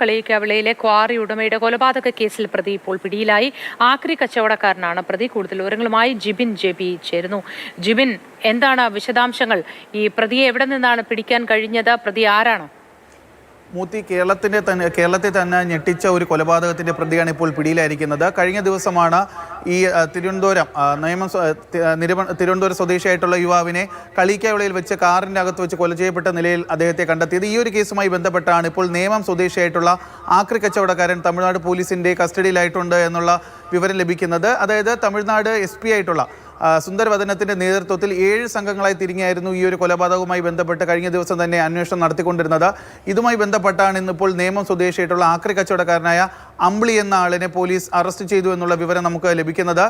കളിയിക്കവളയിലെ quarry ഉടമയുടെ കൊലപാതക കേസിൽ പ്രതി ഇപ്പോൾ പിടിയിലായി. ആക്രി കച്ചവടക്കാരനാണ് പ്രതി. കൂടുതൽ വിവരങ്ങളുമായി ജിബിൻ ജെബി ചേരുന്നു. ജിബിൻ, എന്താണ് വിശദാംശങ്ങൾ? ഈ പ്രതിയെ എവിടെ നിന്നാണ് പിടിക്കാൻ കഴിഞ്ഞത്? പ്രതി ആരാണ്? മൂത്തി കേരളത്തെ തന്നെ ഞെട്ടിച്ച ഒരു കൊലപാതകത്തിന്റെ പ്രതിയാണ് ഇപ്പോൾ പിടിയിലായിരിക്കുന്നത്. കഴിഞ്ഞ ദിവസമാണ് ഈ തിരുവനന്തപുരം സ്വദേശിയായിട്ടുള്ള യുവാവിനെ കളിയിക്കവളയിൽ വെച്ച് കാറിൻ്റെ അകത്ത് വെച്ച് കൊല ചെയ്യപ്പെട്ട നിലയിൽ അദ്ദേഹത്തെ കണ്ടെത്തിയത്. ഈ ഒരു കേസുമായി ബന്ധപ്പെട്ടാണ് ഇപ്പോൾ നേമം സ്വദേശിയായിട്ടുള്ള ആക്രി കച്ചവടക്കാരൻ തമിഴ്നാട് പോലീസിന്റെ കസ്റ്റഡിയിലായിട്ടുണ്ട് എന്നുള്ള വിവരം ലഭിക്കുന്നത്. അതായത് തമിഴ്നാട് SP ആയിട്ടുള്ള സുന്ദരവദനത്തിന്റെ നേതൃത്വത്തിൽ 7 സംഘങ്ങളായി തിരിഞ്ഞായിരുന്നു ഈ ഒരു കൊലപാതകവുമായി ബന്ധപ്പെട്ട് കഴിഞ്ഞ ദിവസം തന്നെ അന്വേഷണം നടത്തിക്കൊണ്ടിരുന്നത്. ഇതുമായി ബന്ധപ്പെട്ടാണ് ഇന്നിപ്പോൾ നേമം സ്വദേശിയായിട്ടുള്ള ആക്രി കച്ചവടക്കാരനായ അമ്പിളി എന്ന ആളിനെ പോലീസ് അറസ്റ്റ് ചെയ്തു എന്നുള്ള വിവരം നമുക്ക് ലഭിക്കുന്നത്.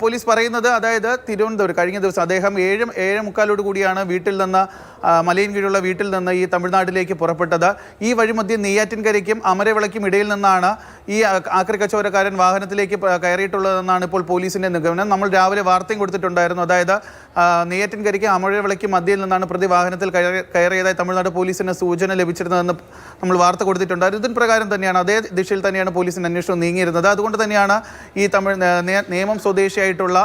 പോലീസ് പറയുന്നത്, അതായത് തിരുവനന്തപുരം കഴിഞ്ഞ ദിവസം അദ്ദേഹം 7:45 കൂടിയാണ് വീട്ടിൽ നിന്ന് മലയിൻ കീഴുള്ള വീട്ടിൽ നിന്ന് ഈ തമിഴ്നാട്ടിലേക്ക് പുറപ്പെട്ടത്. ഈ വഴിമധ്യം നെയ്യാറ്റിൻകരയ്ക്കും അമരവിളയ്ക്കും ഇടയിൽ നിന്നാണ് ഈ ആക്രി കച്ചവടക്കാരൻ വാഹനത്തിലേക്ക് കയറിയിട്ടുള്ളതെന്നാണ് ഇപ്പോൾ പോലീസിന്റെ നിഗമനം. നമ്മൾ രാവിലെ വാർത്തയും കൊടുത്തിട്ടുണ്ടായിരുന്നു. അതായത് നെയ്യാറ്റിൻകരയ്ക്കും അമരവിളയ്ക്കും മധ്യയിൽ നിന്നാണ് പ്രതി വാഹനത്തിൽ കയറിയതായി തമിഴ്നാട് പോലീസിന് സൂചന ലഭിച്ചിരുന്നതെന്ന് നമ്മൾ വാർത്ത കൊടുത്തിട്ടുണ്ടായിരുന്നു. ഇതിന് പ്രകാരം തന്നെയാണ്, അതേ ദിശയിൽ തന്നെയാണ് പോലീസിന്റെ അന്വേഷണം നീങ്ങിയിരുന്നത്. അതുകൊണ്ട് തന്നെയാണ് ഈ നേമം സ്വദേശിയായിട്ടുള്ള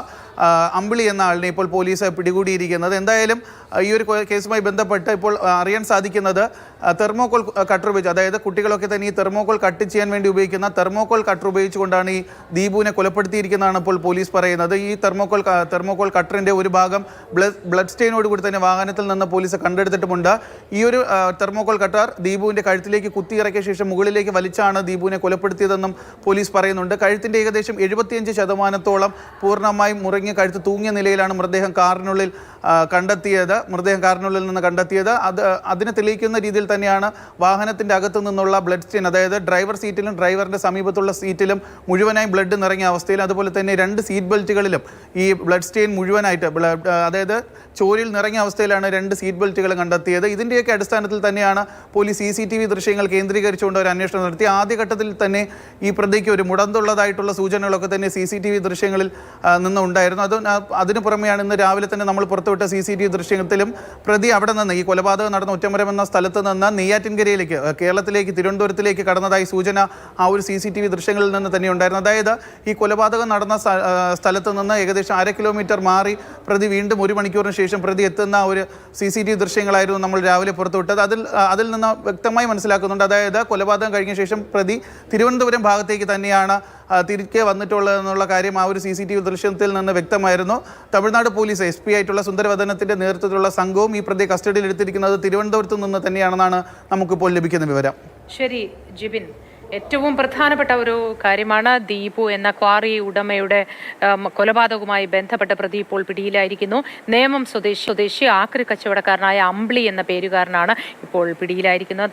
അമ്പിളി എന്ന ആളിനെ ഇപ്പോൾ പോലീസ് പിടികൂടിയിരിക്കുന്നത്. എന്തായാലും ഈ ഒരു കേസുമായി ബന്ധപ്പെട്ട് ഇപ്പോൾ അറിയാൻ സാധിക്കുന്നത്, തെർമോകോൾ കട്ടർ ഉപയോഗിച്ച്, അതായത് കുട്ടികളൊക്കെ തന്നെ ഈ തെർമോകോൾ കട്ട് ചെയ്യാൻ വേണ്ടി ഉപയോഗിക്കുന്ന തെർമോകോൾ കട്ടർ ഉപയോഗിച്ചുകൊണ്ടാണ് ഈ ദീപുവിനെ കൊലപ്പെടുത്തിയിരിക്കുന്നതാണ് ഇപ്പോൾ പോലീസ് പറയുന്നത്. ഈ തെർമോകോൾ കട്ടറിൻ്റെ ഒരു ഭാഗം ബ്ലഡ് സ്റ്റെയിനോട് കൂടി തന്നെ വാഹനത്തിൽ നിന്ന് പോലീസ് കണ്ടെടുത്തിട്ടുമുണ്ട്. ഈ ഒരു തെർമോകോൾ കട്ടർ ദീപുവിൻ്റെ കഴുത്തിലേക്ക് കുത്തിയിറക്കിയ ശേഷം മുകളിലേക്ക് വലിച്ചാണ് ദീപുവിനെ കൊലപ്പെടുത്തിയതെന്നും പോലീസ് പറയുന്നുണ്ട്. കഴുത്തിൻ്റെ ഏകദേശം 75% പൂർണ്ണമായും മുറിഞ്ഞ് കഴുത്ത് തൂങ്ങിയ നിലയിലാണ് മൃതദേഹം കാറിനുള്ളിൽ നിന്ന് കണ്ടെത്തിയത്. അതിനെ തെളിയിക്കുന്ന രീതിയിൽ തന്നെയാണ് വാഹനത്തിൻ്റെ അകത്തു നിന്നുള്ള ബ്ലഡ് സ്റ്റെയിൻ, അതായത് ഡ്രൈവർ സീറ്റിലും ഡ്രൈവറിൻ്റെ സമീപത്തുള്ള സീറ്റിലും മുഴുവനായും ബ്ലഡ് നിറങ്ങിയ അവസ്ഥയിൽ, അതുപോലെ തന്നെ 2 സീറ്റ് ബെൽറ്റുകളിലും ഈ ബ്ലഡ് സ്റ്റെയിൻ മുഴുവനായിട്ട് അതായത് ചോരിൽ നിറങ്ങിയ അവസ്ഥയിലാണ് 2 സീറ്റ് ബെൽറ്റുകൾ കണ്ടെത്തിയത്. ഇതിൻ്റെയൊക്കെ അടിസ്ഥാനത്തിൽ തന്നെയാണ് പോലീസ് CCTV ദൃശ്യങ്ങൾ കേന്ദ്രീകരിച്ചുകൊണ്ട് ഒരു അന്വേഷണം നടത്തി. ആദ്യഘട്ടത്തിൽ തന്നെ ഈ പ്രതിക്ക് ഒരു മുടന്തുള്ളതായിട്ടുള്ള സൂചനകളൊക്കെ തന്നെ CCTV ദൃശ്യങ്ങളിൽ നിന്നുണ്ടായിരുന്നു. അതിനു പുറമെയാണ് ഇന്ന് രാവിലെ തന്നെ നമ്മൾ പുറത്തുവിട്ട CCTV ദൃശ്യത്തിലും പ്രതി അവിടെ നിന്ന്, ഈ കൊലപാതകം നടന്ന ഒറ്റമരം എന്ന സ്ഥലത്ത് നിന്ന് നെയ്യാറ്റിൻകരയിലേക്ക്, കേരളത്തിലേക്ക്, തിരുവനന്തപുരത്തിലേക്ക് കടന്നതായി സൂചന ആ ഒരു CCTV ദൃശ്യങ്ങളിൽ നിന്ന് തന്നെ ഉണ്ടായിരുന്നു. അതായത് ഈ കൊലപാതകം നടന്ന സ്ഥലത്ത് നിന്ന് ഏകദേശം 1/2 കിലോമീറ്റർ മാറി പ്രതി വീണ്ടും 1 മണിക്കൂറിന് ശേഷം പ്രതി എത്തുന്ന ഒരു CCTV ദൃശ്യങ്ങളായിരുന്നു നമ്മൾ രാവിലെ പുറത്തുവിട്ടത്. അതിൽ നിന്ന് വ്യക്തമായി മനസ്സിലാക്കുന്നുണ്ട്, അതായത് കൊലപാതകം കഴിഞ്ഞ ശേഷം പ്രതി തിരുവനന്തപുരം ഭാഗത്തേക്ക് തന്നെയാണ് തിരികെ വന്നിട്ടുള്ളതെന്നുള്ള കാര്യം ആ ഒരു CCTV ദൃശ്യത്തിൽ നിന്ന് വ്യക്തമായിരുന്നു. തമിഴ്നാട് പോലീസ് SP ആയിട്ടുള്ള സുന്ദരവദനത്തിന്റെ നേതൃത്വത്തിലുള്ള സംഘവും ഈ പ്രതിയെ കസ്റ്റഡിയിൽ എടുത്തിരിക്കുന്നത് തിരുവനന്തപുരത്ത് നിന്ന് തന്നെയാണെന്നാണ് നമുക്കിപ്പോൾ ലഭിക്കുന്ന വിവരം. ശരി ജിബിൻ, ഏറ്റവും പ്രധാനപ്പെട്ട ഒരു കാര്യമാണ് ദീപു എന്ന ക്വാറി ഉടമയുടെ കൊലപാതകവുമായി ബന്ധപ്പെട്ട പ്രതി ഇപ്പോൾ പിടിയിലായിരിക്കുന്നു. നേമം സ്വദേശി ആക്രി കച്ചവടക്കാരനായ അമ്പിളി എന്ന പേരുകാരനാണ് ഇപ്പോൾ പിടിയിലായിരിക്കുന്നത്.